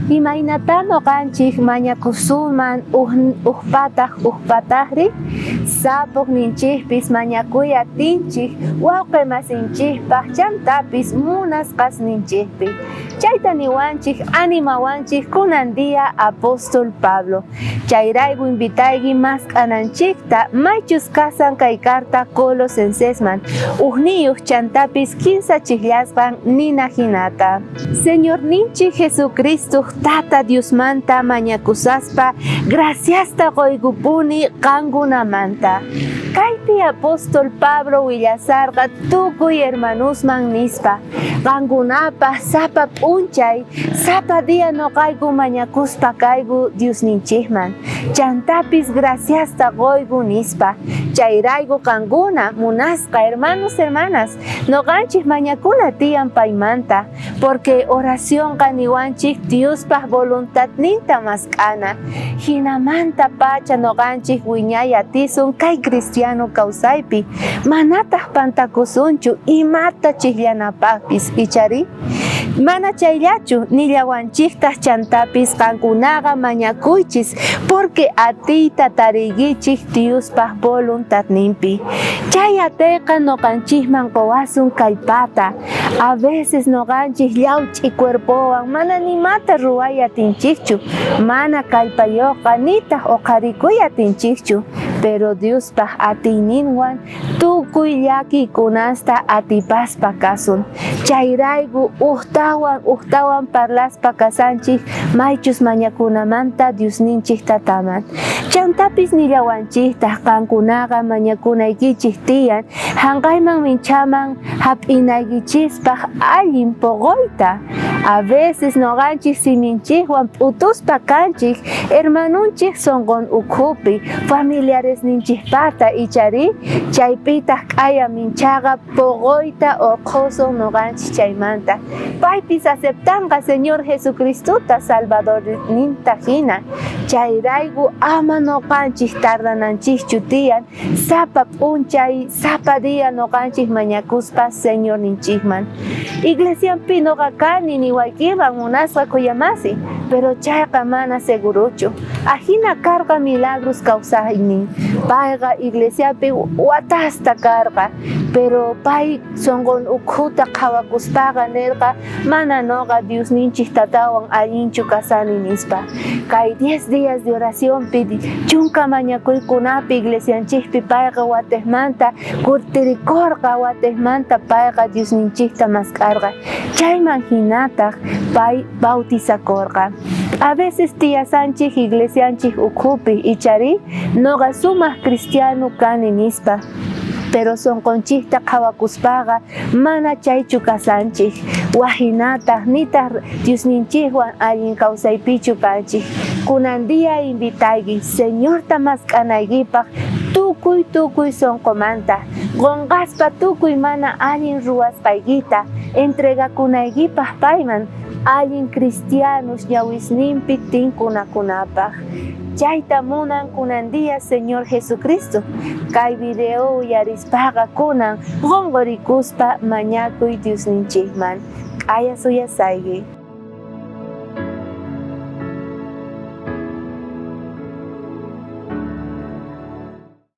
Imaynata noqanchik mañakusunman uhpatajri sapuq ninchikpis mañakuy atinchik wawqi masinchikpaq chantapis munasqas ninchikpi. Chayta niwanchik animawanchik kunan día apóstol Pablo. Chayrayku invitayki mask'ananchikta maychus kasan kay carta Colosensesman ugniyuq chantapis kinsa chikllashqan nina hinata. Señor ninchik Jesucristo Tata Diosmanta mañakusaspa graciasta qoykupuni qankunamanta. Kaypi apóstol Pablo willasarqa tukuy hermanusman nispa qankunapa sapa p'unchay sapa día noqayku mañakuspa kayku Diosninchikman chantapis graciasta qoyku nispa. Chayrayku qankuna munasqa hermanos hermanas noqanchik mañakuna tiyan paymanta porque oraciónqa niwanchik Diospaq voluntadninta mask'ana hinamanta pacha noqanchik wiñay atisun kay cristiano kawsaypi manataq pantakusunchu imata chiklanapaqpis ichari mana chayllachu nillawanchiktaq chantapis qankunaqa mañakuychis porque atiyta tarigichik Diospaq voluntadninpi. Chay atiyqa noqanchikman quwasun kallpata a veces noqanchik llawch'y cuerpowan mana nimata ruway atinchikchu mana kallpayuqqa nitaq uqarikuy atinchikchu pero Diospaq atiyninwan tukuy llakiykunasta atipaspa kasun. Chayrayku uhtawan parlaspa kasanchik maychus mañakunamanta Diosninchik tataman. Chantapis nillawanchiktaq qankunaqa mañakunaykichik tiyan hank'ayman minchaman hap'inaykichispa allin puquyta. A veces noqanchik siminchikwan p'utuspa kanchik hermanunchik sunqun ukhupi familiares ninchikpata ichari chaypitaq k'aya minchaqa puquyta uqusun noqanchik chaymanta. Paypis aceptanqa Señor Jesucristuta Salvadorninta hina. Chayrayku ama noqanchik tardananchikchu tiyan sapa p'unchay sapa día noqanchik mañakuspa Señor ninchikman. Iglesiapi noqa kani niwaykiman munasqa kuyamasi pero chayqa mana seguruchu. Ahina karqa milagros kawsaynin. Payqa iglesiapi watasta karqa pero pay sunqun ukhuta qhawakuspaqa nirqa mana noqa Diosninchik tatawan allinchu kasani nispa. Kay 10 días de oraciónpi chunka mañakuykunapi iglesianchikpi payqa watejmanta kurtirikurqa watejmanta payqa Diosninchikta maskarqa chayman hinataq pay bautizakurqa. A veces tiyasanchik iglesianchik ukhupi ichari noqa sumaq cristiano kani nispa pero sunqunchikta qhawakuspaqa mana chaychu kasanchik wahinataq nitaq Diosninchikwan allin kawsaypichu kanchik. Kunan día invitayki Señorta mask'anaykipaq tukuy sunqumanta qunqaspa tukuy mana allin ruwasqaykita entregakunaykipaq payman allin cristianos ñawisninpi tinkunakunapaq. Chayta munan kunan día Señor Jesucristo. Kay video uyarispaqa kunan qunqurikuspa mañakuy Diosninchikman. K'aya suyasayki.